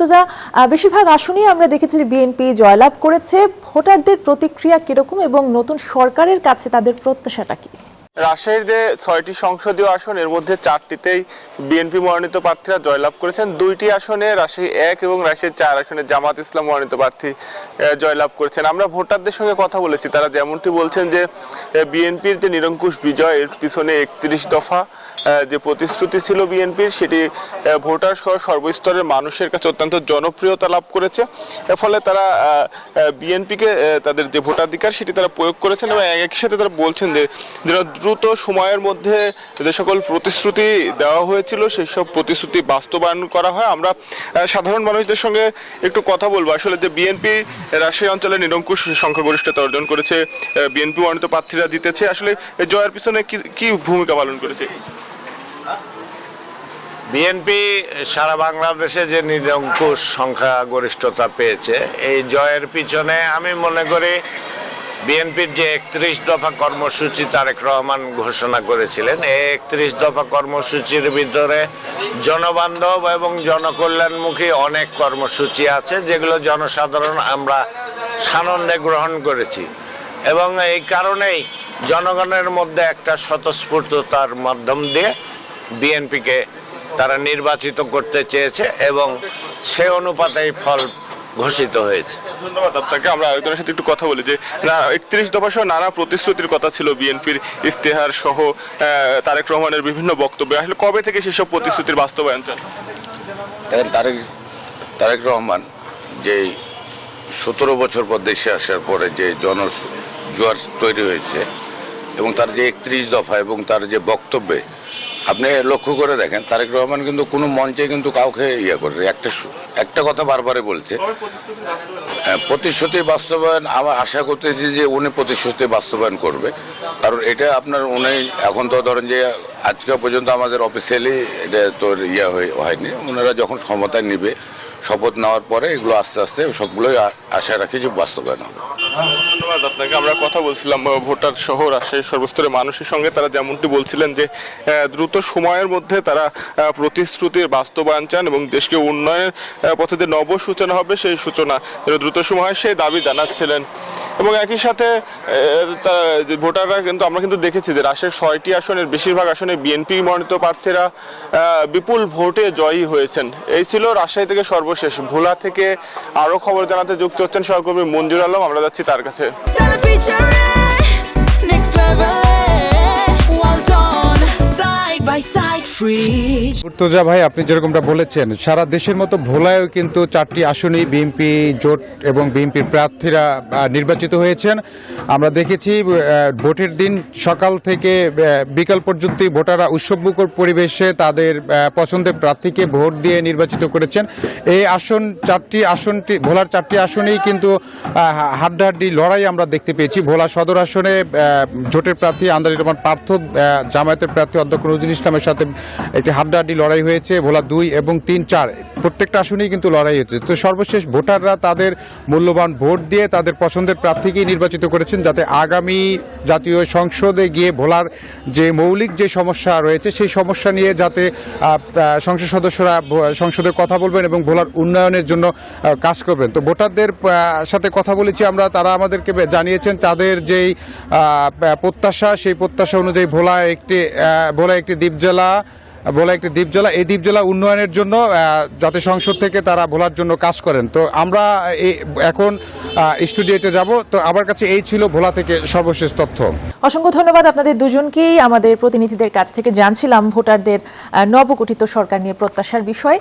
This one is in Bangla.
মুর্তজা, বেশিরভাগ আসনেই আমরা দেখেছি যে বিএনপি জয়লাভ করেছে। ভোটারদের প্রতিক্রিয়া কিরকম এবং নতুন সরকারের কাছে তাদের প্রত্যাশাটা কি? রাজশাহীর যে ৬টি সংসদীয় আসন, এর মধ্যে ৪টিতেই বিএনপি মনোনীত প্রার্থীরা জয়লাভ করেছেন। ২টি আসনে রাজশাহী ১ এবং রাজশাহী ৪ আসনে জামাত ইসলাম মনোনীত প্রার্থী জয়লাভ করেছেন। আমরা ভোটারদের সঙ্গে কথা বলেছি, তারা যেমনটি বলছেন যে বিএনপির যে নিরঙ্কুশ বিজয়ের পিছনে ৩১ দফা যে প্রতিশ্রুতি ছিল বিএনপির, সেটি ভোটার সহ সর্বস্তরের মানুষের কাছে অত্যন্ত জনপ্রিয়তা লাভ করেছে। এর ফলে তারা বিএনপিকে তাদের যে ভোটাধিকার সেটি তারা প্রয়োগ করেছেন এবং একই সাথে তারা বলছেন যে দ্রুত সময়ের মধ্যে যে সকল প্রতিশ্রুতি দেওয়া হয়েছিল সেই সব প্রতিশ্রুতি বাস্তবায়ন করা হয়। আমরা সাধারণ মানুষদের সঙ্গে একটু কথা বলবো। আসলে যে বিএনপি রাজশাহী অঞ্চলে নিরঙ্কুশ সংখ্যাগরিষ্ঠতা অর্জন করেছে, বিএনপি মনোনীত প্রার্থীরা জিতেছে, আসলে জয়ের পিছনে কি ভূমিকা পালন করেছে? বিএনপি সারা বাংলাদেশে যে নিরঙ্কুশ সংখ্যাগরিষ্ঠতা পেয়েছে, এই জয়ের পিছনে আমি মনে করি বিএনপির যে ৩১ দফা কর্মসূচি তারেক রহমান ঘোষণা করেছিলেন, এই ৩১ দফা কর্মসূচির ভিতরে জনবান্ধব এবং জনকল্যাণমুখী অনেক কর্মসূচি আছে, যেগুলো জনসাধারণ আমরা সানন্দে গ্রহণ করেছি এবং এই কারণেই জনগণের মধ্যে একটা স্বতঃস্ফূর্ততার মাধ্যম দিয়ে বিএনপিকে তারা নির্বাচিত করতে চেয়েছে এবং সে অনুপাতেই ফল ঘোষিত হয়েছে। ধন্যবাদ আপনাকে। আমরা আরেকজনের সাথে একটু কথা বলি যে ৩১ দফা সহ নানা প্রতিশ্রুতির কথা ছিল বিএনপির, ইস্তেহার সহ তারেক রহমানের বিভিন্ন বক্তব্য। আসলে কবে থেকে সেসব প্রতিশ্রুতির বাস্তবায়ন চান? তারেক রহমান যে ১৭ বছর পর দেশে আসার পরে যে জনজোয়ার তৈরি হয়েছে এবং তার যে ৩১ দফা এবং তার যে বক্তব্যে আপনি লক্ষ্য করে দেখেন, তারেক রহমান কিন্তু কোনো মঞ্চে কিন্তু কাউকে করে একটা কথা বারবারে বলছে, প্রতিশ্রুতি বাস্তবায়ন। আমরা আশা করতেছি যে উনি প্রতিশ্রুতি বাস্তবায়ন করবে, কারণ এটা উনি এখন তো ধরেন যে আজকে পর্যন্ত আমাদের অফিসিয়ালি এটা তো হয়নি। ওনারা যখন ক্ষমতায় নিবে, শপথ নেওয়ার পরে এগুলো আস্তে আস্তে সবগুলোই আশা রাখি যে বাস্তবায়ন হবে। ধন্যবাদ আপনাকে। আমরা কথা বলছিলাম ভোটার সহ রাজশাহীর সর্বস্তরের মানুষের সঙ্গে। তারা যেমনটি বলছিলেন যে দ্রুত সময়ের মধ্যে তারা প্রতিশ্রুতির বাস্তবায়ন চান এবং দেশকে উন্নয়নের পথে যে নব সূচনা হবে সেই সূচনা দ্রুত সময় সেই দাবি জানাচ্ছিলেন। এবং একই সাথে ভোটাররা আমরা কিন্তু দেখেছি যে রাজশাহীর ৬টি আসনের বেশিরভাগ আসনে বিএনপি মনোনীত প্রার্থীরা বিপুল ভোটে জয়ী হয়েছেন। এই ছিল রাজশাহী থেকে সর্বশেষ। ভোলা থেকে আরো খবর জানাতে যুক্ত হচ্ছেন সহকর্মী মঞ্জুর আলম, আমরা যাচ্ছি তার কাছে। মুর্তজা ভাই, আপনি যেরকমটা বলেছেন, সারা দেশের মতো ভোলায়ও কিন্তু 4টি আসনেই বিএনপি জোট এবং বিএনপির প্রার্থীরা নির্বাচিত হয়েছেন। আমরা দেখেছি ভোটের দিন সকাল থেকে বিকাল পর্যন্ত ভোটাররা উৎসবমুখর পরিবেশে তাদের পছন্দের প্রার্থীকে ভোট দিয়ে নির্বাচিত করেছেন। এই আসনটি ভোলার 4টি আসনেই কিন্তু হাড্ডাহাড্ডি লড়াই আমরা দেখতে পেয়েছি। ভোলা সদর আসনে জোটের প্রার্থী আন্দাজ রহমান পার্থ জামায়াতের প্রার্থী অধ্যক্ষ নজরুল ইসলামের সাথে একটি হাড্ডাহাড্ডি লড়াই হয়েছে। ভোলা 2 এবং 3, 4 প্রত্যেকটা আসনেই কিন্তু লড়াই হয়েছে। তো সর্বশেষ ভোটাররা তাদের মূল্যবান ভোট দিয়ে তাদের পছন্দের প্রার্থীকেই নির্বাচিত করেছেন, যাতে আগামী জাতীয় সংসদে গিয়ে ভোলার যে মৌলিক যে সমস্যা রয়েছে সেই সমস্যা নিয়ে যাতে সংসদ সদস্যরা সংসদে কথা বলবেন এবং ভোলার উন্নয়নের জন্য কাজ করবেন। তো ভোটারদের সাথে কথা বলেছি আমরা, তারা আমাদেরকে জানিয়েছেন তাদের যেই প্রত্যাশা, সেই প্রত্যাশা অনুযায়ী ভোলা একটি দ্বীপজেলা, এই দ্বীপজেলা উন্নয়নের জন্য যাতে সংসদ থেকে তারা ভোলার জন্য কাজ করেন। তো আমরা এখন স্টুডিওতে যাব। তো আমার কাছে এই ছিল ভোলা থেকে সর্বশেষ তথ্য। অসংখ্য ধন্যবাদ আপনাদের দুজনকেই। আমাদের প্রতিনিধিদের কাছ থেকে জানছিলাম ভোটারদের নবগঠিত সরকার নিয়ে প্রত্যাশার বিষয়।